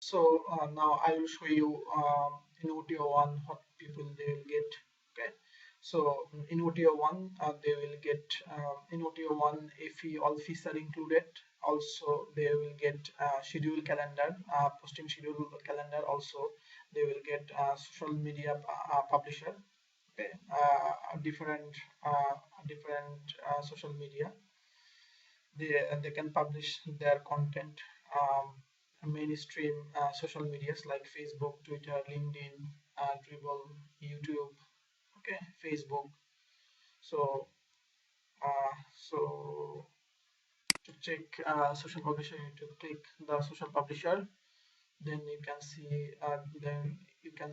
So now I will show you in OTO one what people they will get. Okay, so in OTO one they will get in OTO one if all fees are included. Also they will get schedule calendar, posting schedule calendar. Also they will get social media publisher. Okay, different social media. They can publish their content mainstream social medias like Facebook, Twitter, LinkedIn, Dribble, YouTube. Okay, Facebook. So so to check social publisher, you need to click the social publisher. Then you can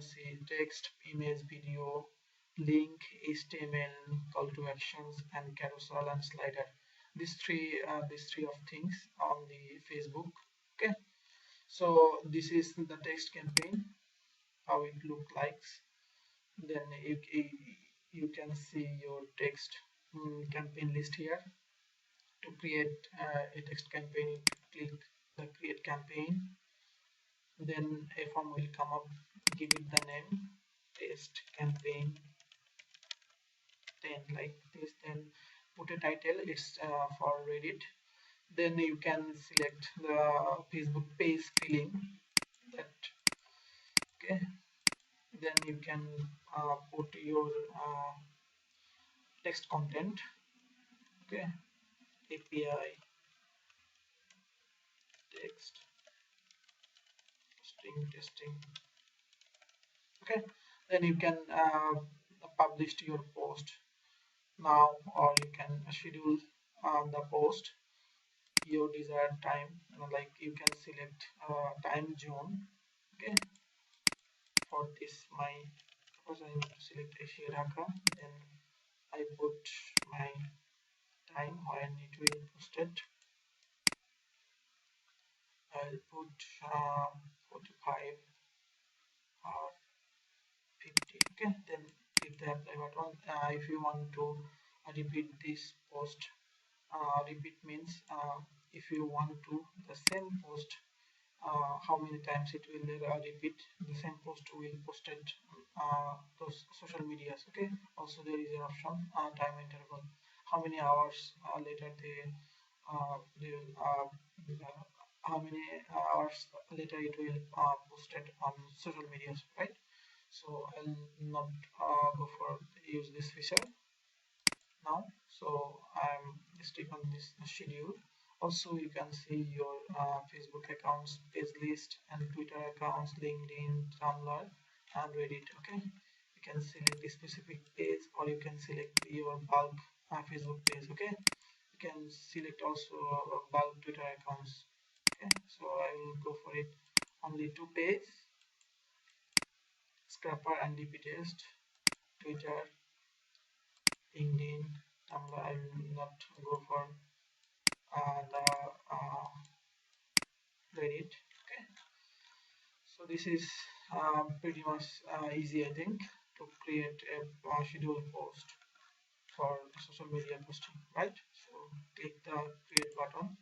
see text, image, video, link, HTML, call to actions, and carousel and slider. These three of things on the Facebook. Okay, so this is the text campaign, how it look like. Then you can see your text campaign list here. To create a text campaign, you click the create campaign. Then a form will come up. Give it the name test campaign 10 like this. Then put a title. It's for Reddit. Then you can select the Facebook page filling that. Okay, then you can put your text content. Okay, API text testing. Okay, then you can publish your post now, or you can schedule the post your desired time. Like you can select time zone. Okay, for this my suppose I need to select Asia Dhaka. Then I put my time when it will posted. I'll put 45 or 50. Okay, then click the apply button. If you want to repeat this post, repeat means if you want to the same post, how many times it will repeat the same post will posted those social medias. Okay, also there is an option time interval, how many hours later they will how many hours later it will posted on social medias, right? So I'll not go for use this feature now. So I'm stick on this schedule. Also you can see your Facebook accounts, page list, and Twitter accounts, LinkedIn, Tumblr, and Reddit. Okay, you can select a specific page, or you can select your bulk Facebook page. Okay, you can select also bulk Twitter accounts. Okay, so I will go for it only two page, scrapper and DP test, Twitter, LinkedIn, Tumblr. I will not go for the Reddit. Okay, so this is pretty much easy, I think, to create a schedule post for social media posting, right? So click the create button,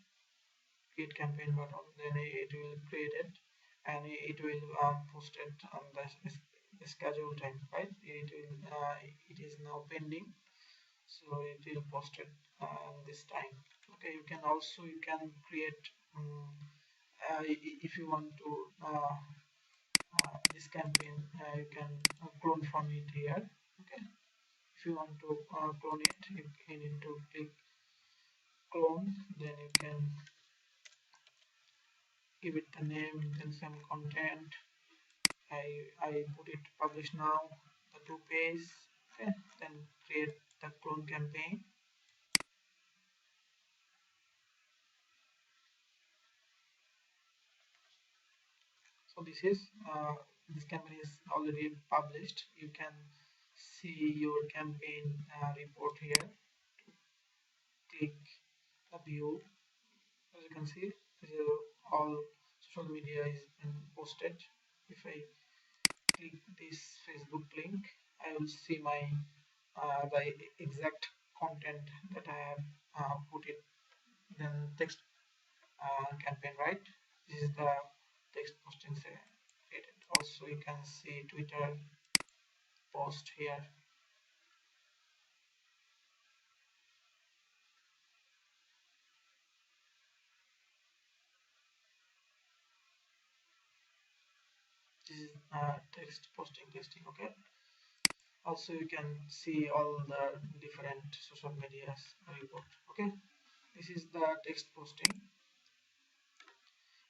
create campaign button, then it will create it, and it will post it on the schedule time, right? It is now pending, so it will post it this time. Okay, you can create if you want to this campaign, you can clone from it here. Okay, if you want to clone it, you need to click clone. Then you can give it the name, then some content. I put it publish now, the two page. Okay, then create the clone campaign. So this campaign is already published. You can see your campaign report here. Click the view. As you can see, all social media is been posted. If I click this Facebook link, I will see my the exact content that I have put it. Then text campaign, right? This is the text posting created. Also you can see Twitter post here. This is text posting listing. Okay, also you can see all the different social medias report. Okay, this is the text posting.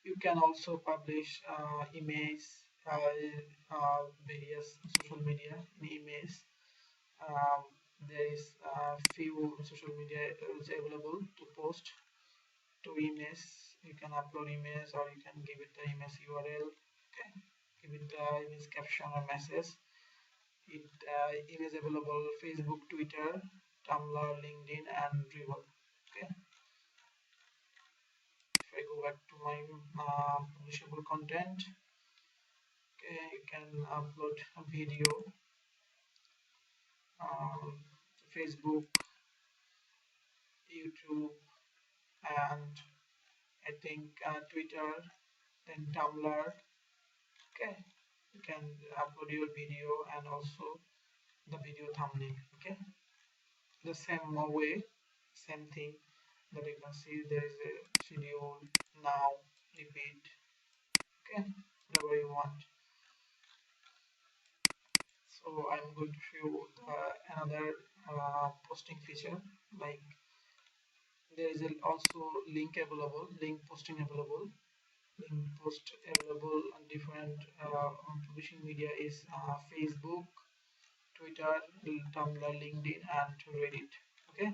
You can also publish image, various social media in image. um, there is few social media is available to post to image. You can upload image or you can give it the image URL. Okay, give it the image caption or message. It is available Facebook, Twitter, Tumblr, LinkedIn, and Dribble. Okay, if I go back to my publishable content, okay, you can upload a video, um, Facebook, YouTube, and I think Twitter, then Tumblr. Okay, you can upload your video and also the video thumbnail. Okay, the same way, same thing that you can see. There is a schedule, now, repeat. Okay, whatever you want. So I'm going to show you another posting feature. Like there is also link posting available. Link post available on different publishing media is Facebook, Twitter, Tumblr, LinkedIn, and Reddit. Okay,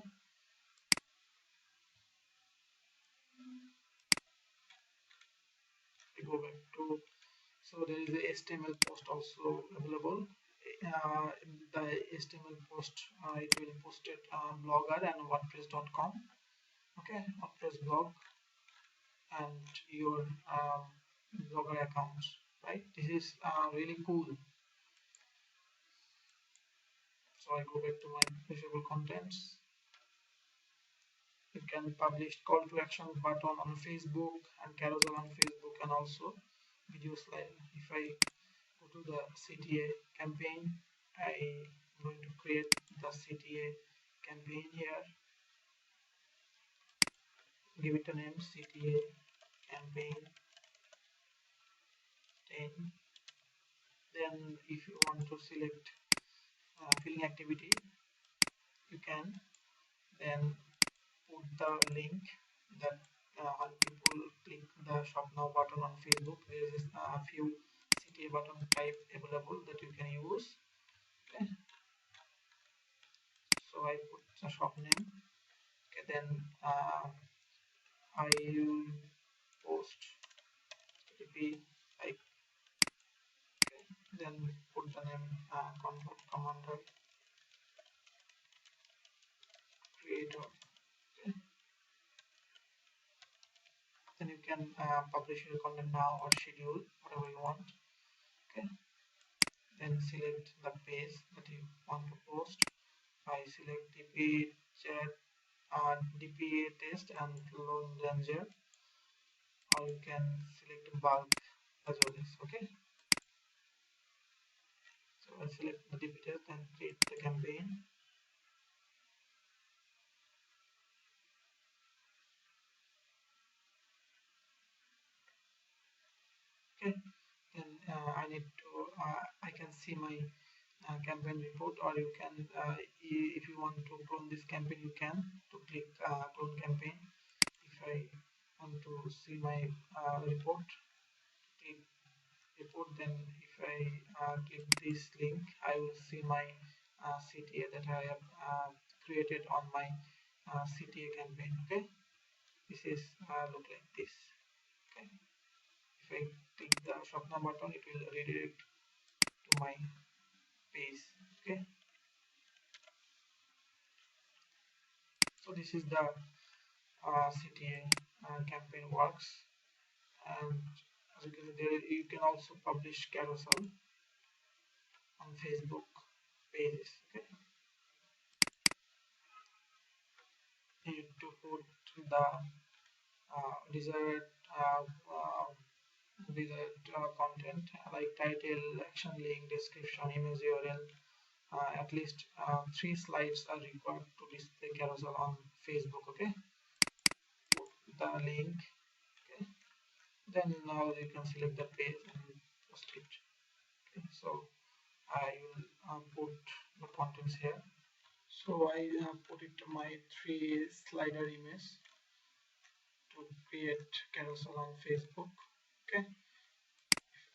we go back to, so there is a HTML post also available. Uh, the HTML post it will post it Blogger and WordPress.com. Okay, WordPress blog and your Blogger accounts. Right, this is really cool. So I go back to my visual contents. You can publish call to action button on Facebook and carousel on Facebook, and also video slide. If I go to the CTA campaign, I am going to create the CTA campaign here. Give it a name, CTA campaign 10. Then if you want to select filling activity, you can then put the link that when people click the shop now button on Facebook, there is a few CTA button type available that you can use. Okay, so I put the shop name. Okay, then I will post HTTP like, okay, then put the name convert commander creator. Okay, then you can publish your content now or schedule whatever you want. Okay, then select the page that you want to post. I select DP chat, DPA test and loan ranger, or you can select bulk as well as. Okay, so I select the DP test and create the campaign. Okay, then I need to I can see my campaign report, or you can if you want to clone this campaign, you can to click clone campaign. If I want to see my report, click report, then if I click this link, I will see my CTA that I have created on my CTA campaign. Okay, this is look like this. Okay, if I click the shop now button, it will redirect to my page. Okay, so this is the CTA campaign works. And as you can see there, you can also publish carousel on Facebook pages. Okay, you need to put the desired desired content like title, action link, description, image URL. At least 3 slides are required to display carousel on Facebook. Okay, put the link. Okay, then now you can select the page and post it. Okay, so I will put the contents here. So I put it my 3 slider image to create carousel on Facebook. Okay,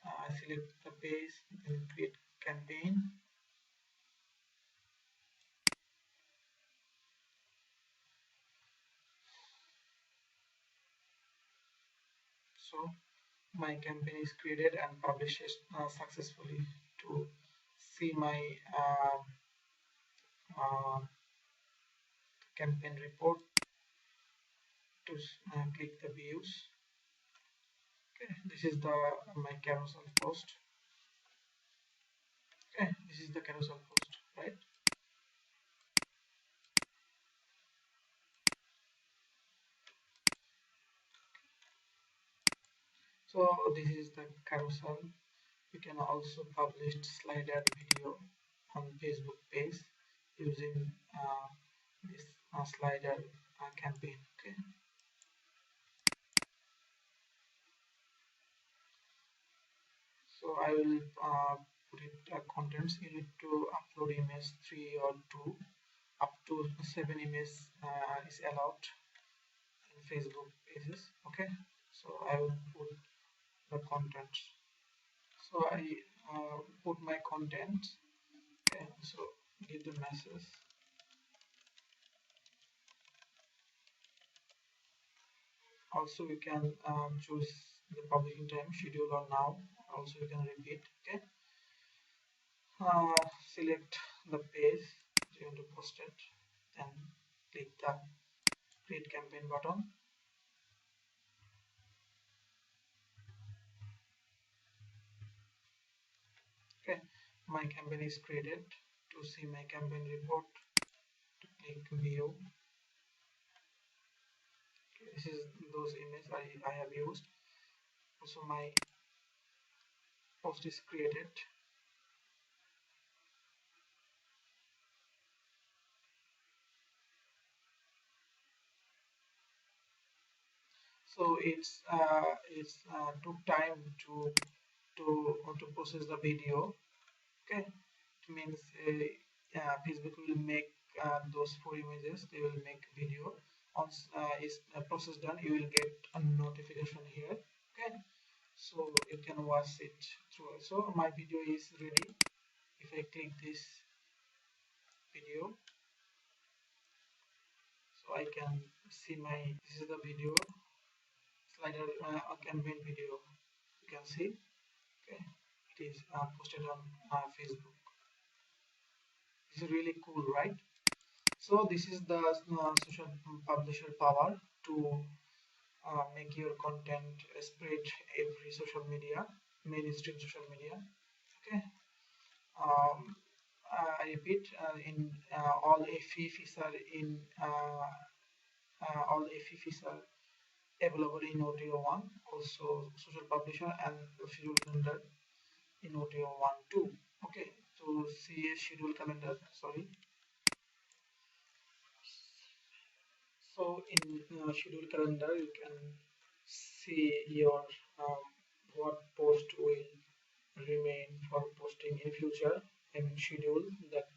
I select the page, then create campaign. So my campaign is created and published successfully. To see my uh, campaign report, to click the views. Okay, this is the my carousel post. Okay, this is the carousel post, right? So this is the carousel. You can also publish slider video on Facebook page using this slider campaign. Okay, so I will put it contents. You need to upload image 3 or 2. Up to 7 images is allowed in Facebook pages. Okay, so I will put the contents. So I put my content. Okay, so give the message. Also you can choose the publishing time, schedule or now. Also you can repeat. Okay, select the page you want to post it, then click the create campaign button. Okay, my campaign is created. To see my campaign report, to click view. Okay, this is those images I have used. Also my post is created. So it's took time to process the video. Okay, it means Facebook will make those 4 images. They will make video. Once is process done, you will get a notification here. Okay, so you can watch it through. So my video is ready. If I click this video, so I can see my, this is the video slider campaign video. You can see. Okay, it is posted on Facebook. This is really cool, right? So this is the social publisher power to make your content spread every social media, mainstream social media. Okay, um, I repeat, in all FFs are in all FFs are available in OTO1, also social publisher and schedule calendar in OTO1 too. Okay, so see a schedule calendar, sorry. So in schedule calendar, you can see your what post will remain for posting in future, and schedule that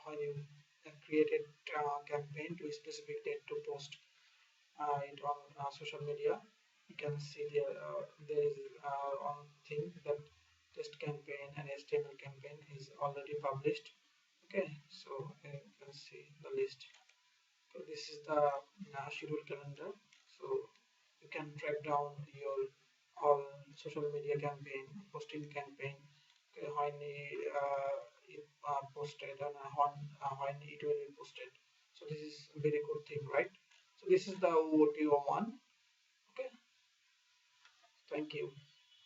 when you created campaign to a specific date to post it on social media. You can see there is one thing that test campaign and HTML campaign is already published. Okay, so you can see the list. So this is the schedule calendar. So you can track down your all social media campaign, posting campaign, okay, when it posted and when it will be posted. So this is a very good thing, right? So this is the OTO1. Okay, thank you.